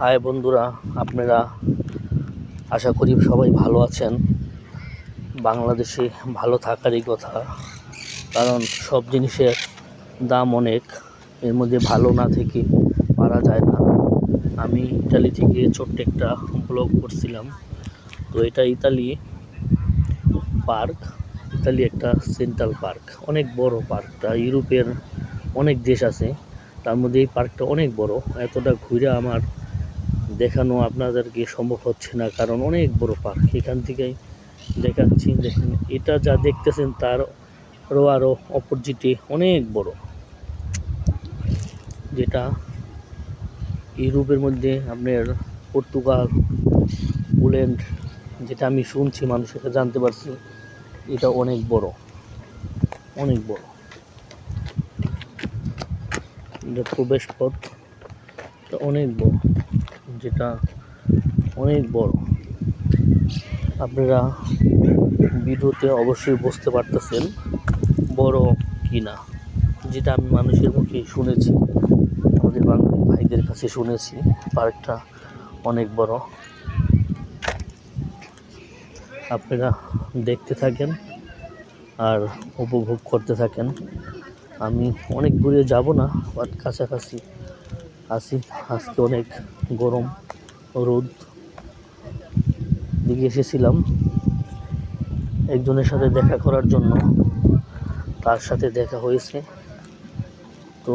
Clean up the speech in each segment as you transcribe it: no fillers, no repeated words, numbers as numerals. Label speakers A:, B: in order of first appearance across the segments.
A: High বন্ধুরা, আপনারা আশা করি সবাই ভালো আছেন। বাংলাদেশে ভালো থাকারই কথা, কারণ সব জিনিসের দাম অনেক। এর মধ্যে ভালো না থেকে পারা যায় না। আমি ইতালি থেকে ছোট্ট একটা ব্লগ করছিলাম। তো এটা ইতালি পার্ক, ইতালি একটা সেন্ট্রাল পার্ক, অনেক বড় পার্কটা। ইউরোপের অনেক দেশ আছে, তার মধ্যে এই পার্কটা অনেক বড়। এতটা ঘুরে আমার দেখানো আপনাদেরকে সম্ভব হচ্ছে না, কারণ অনেক বড় পার্ক। এখান থেকেই দেখাচ্ছি, দেখেন এটা যা দেখতেছেন তার আরও অপোজিটে অনেক বড়, যেটা ইউরোপের মধ্যে আপনার পর্তুগাল, পোল্যান্ড, যেটা আমি শুনছি, মানুষের জানতে পারছি এটা অনেক বড়, অনেক বড়। এটা প্রবেশ পথ অনেক বড়, যেটা অনেক বড়। আপনারা ভিডিওতে অবশ্যই বুঝতে পারতেছেন বড় কি না, যেটা আমি মানুষের মুখে শুনেছি, আমাদের বাঙালি ভাইদের কাছে শুনেছি পার্কটা অনেক বড়। আপনারা দেখতে থাকেন আর উপভোগ করতে থাকেন। আমি অনেক দূরে যাব না, বাট কাছাকাছি আছি। আজকে অনেক গরম, রোদ দিকে এসেছিলাম একজনের সাথে দেখা করার জন্য, তার সাথে দেখা হয়েছে। তো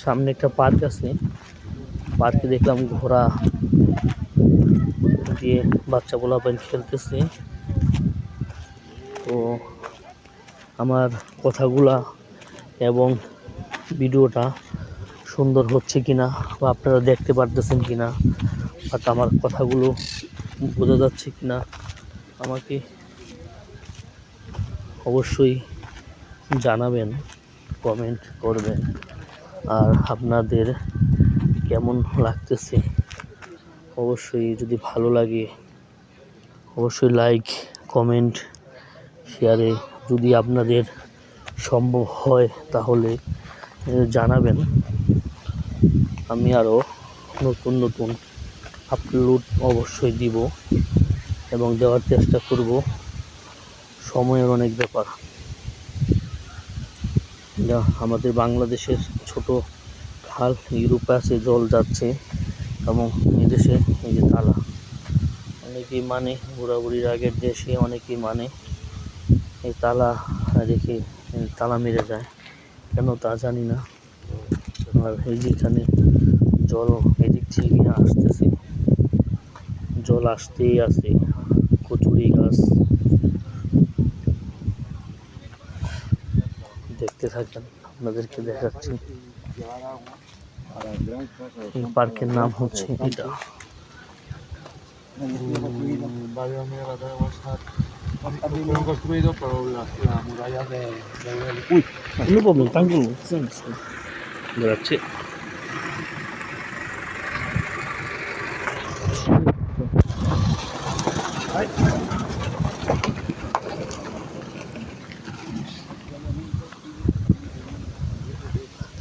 A: সামনে একটা পার্ক আছে, পার্কে দেখলাম ঘোড়া দিয়ে বাচ্চা পোলাপান খেলতেছে। তো আমার কথাগুলা এবং ভিডিওটা সুন্দর হচ্ছে কিনা, বা আপনারা দেখতে পারতেছেন কিনা, বা আমার কথাগুলো বোঝা যাচ্ছে কিনা, আমাকে অবশ্যই জানাবেন, কমেন্ট করবেন। আর আপনাদের কেমন লাগতেছে অবশ্যই, যদি ভালো লাগে অবশ্যই লাইক, কমেন্ট, শেয়ারে যদি আপনাদের সম্ভব হয় তাহলে জানাবেন। আমি আরও নতুন নতুন আপলোড অবশ্যই দিব এবং দেওয়ার চেষ্টা করব। সময়ের অনেক ব্যাপার। যা আমাদের বাংলাদেশের ছোট খাল, ইউরোপে আছে, জল যাচ্ছে, এবং এদেশে এই যে তালা, অনেকেই মানে বুড়াবুড়ির আগের দেশে অনেকেই মানে এই তালা রেখে তালা মেরে যায়, কেন তা জানি না। আর এই যেখানে জল এদিক থেকে আসতেছে, জল আসতেই আছে, কচুরি গাছ দেখতে থাকেন, আপনাদেরকে দেখাচ্ছি। এই পার্কের নাম হচ্ছে এটা।
B: Abbiamo costruito però la muraglia
A: Uy, no problem, tranquilo. Grazie.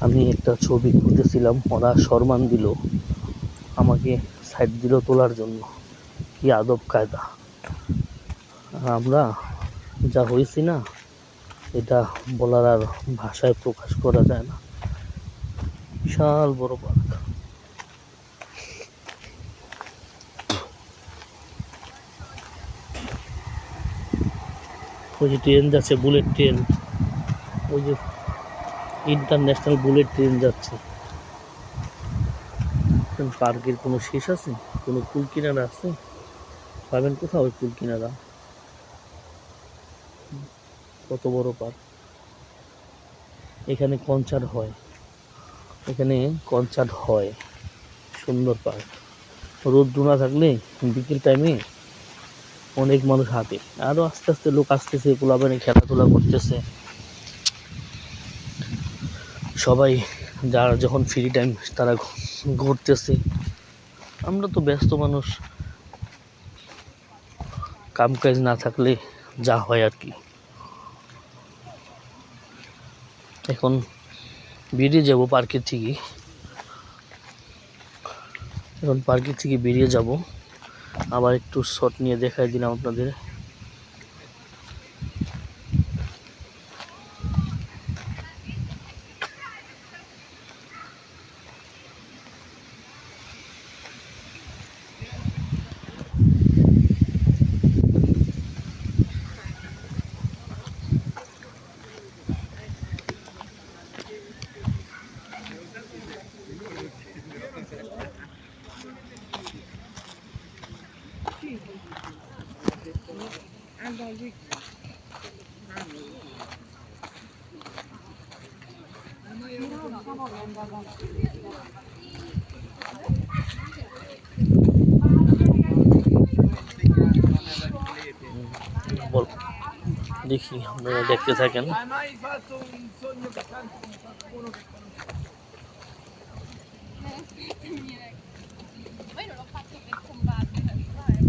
A: আমি একটা ছবি তুলতেছিলাম, ওরা সম্মান দিল আমাকে, সাইড দিল তোলার জন্য। কি আদব কায়দা! আমরা যা হয়েছি না, এটা বলার আর ভাষায় প্রকাশ করা যায় না। বিশাল বড় পার্ক। ওই যে ট্রেন যাচ্ছে, বুলেট ট্রেন, ওই যে ইন্টারন্যাশনাল বুলেট ট্রেন যাচ্ছে। পার্কের কোনো শেষ আছে? কোনো কুল কিনারা আছে? পাবেন কোথাও ওই কুল কিনারা? কত বড় পার্ক! এখানে কনসার্ট হয়, এখানে কনসার্ট হয়। সুন্দর পার্ক। রোদ্দু না থাকলে বিকেল টাইমে অনেক মানুষ হাঁটে, আরও আস্তে আস্তে লোক আসতেছে, পোলাপানি খেলাধুলা করতেছে। সবাই যারা যখন ফ্রি টাইম তারা ঘুরতেছে। আমরা তো ব্যস্ত মানুষ, কাম কাজ না থাকলে যা হয় আর কি। এখন বেরিয়ে যাব পার্কের থেকে, এখন পার্কে থেকে বেরিয়ে যাব, আবার একটু শট নিয়ে দেখাই দিলাম আপনাদের। দেখি আপনারা দেখতে থাকেন।
C: Poi non l'ho fatto per combattere, però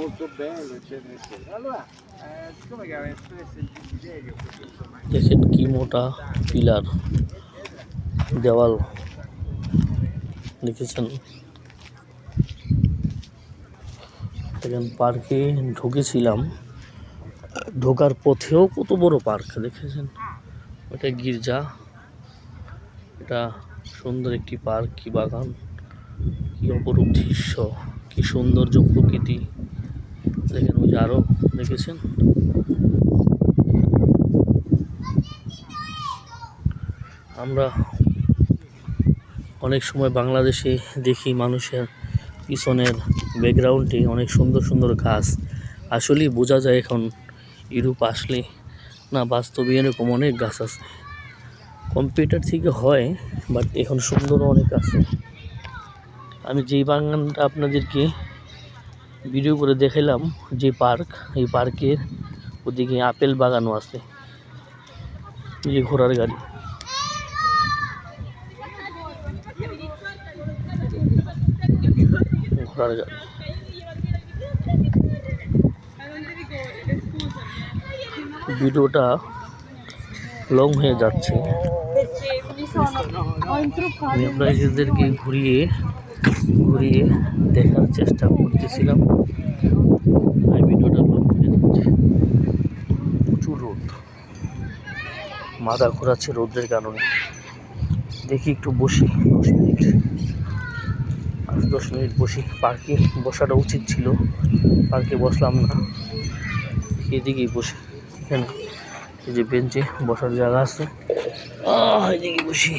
B: Molto bello, eccetera, eccetera. Allora, siccome che aveva espresso il desiderio, perché insomma
A: দেখেন কি মোটা পিলার, দেওয়াল দেখেছেন। দেখেন পার্কে ঢুকেছিলাম, ঢোকার পথেও কত বড় পার্ক দেখেছেন। ওটা গির্জা, এটা সুন্দর একটি পার্ক, কি বাগান, কি অপরূপ দৃশ্য, কি সৌন্দর্য প্রকৃতি। দেখেন ওই যে আরো দেখেছেন। আমরা অনেক সময় বাংলাদেশে দেখি মানুষের পিছনের ব্যাকগ্রাউন্ডে অনেক সুন্দর সুন্দর গাছ, আসলেই বোঝা যায় এখন ইউরোপ আসলে না, বাস্তবে এরকম অনেক গাছ আছে। কম্পিউটার থেকে হয়, বাট এখন সুন্দর অনেক আছে। আমি যেই বাগানটা আপনাদেরকে ভিডিও করে দেখালাম, যে পার্ক, এই পার্কের ওদিকে আপেল বাগানও আছে। এই যে ঘোড়ার গাড়ি, ঘোড়ার গাড়ি। ভিডিওটা লং হয়ে যাচ্ছে, আমি আপনাদেরকে ঘুরিয়ে ঘুরিয়ে দেখার চেষ্টা করতেছিলাম। এই ভিডিওটা লং হয়ে যাচ্ছে, প্রচুর রোদ, মাথা ঘোরাচ্ছে রোদের কারণে। দেখি একটু বসি 10 মিনিট, 10 মিনিট বসি। পার্কে বসাটা উচিত ছিল, পার্কে বসলাম না, এদিকেই বসি। এখানে এই যে বেঞ্চে বসার জায়গা আছে, এদিকে বসি।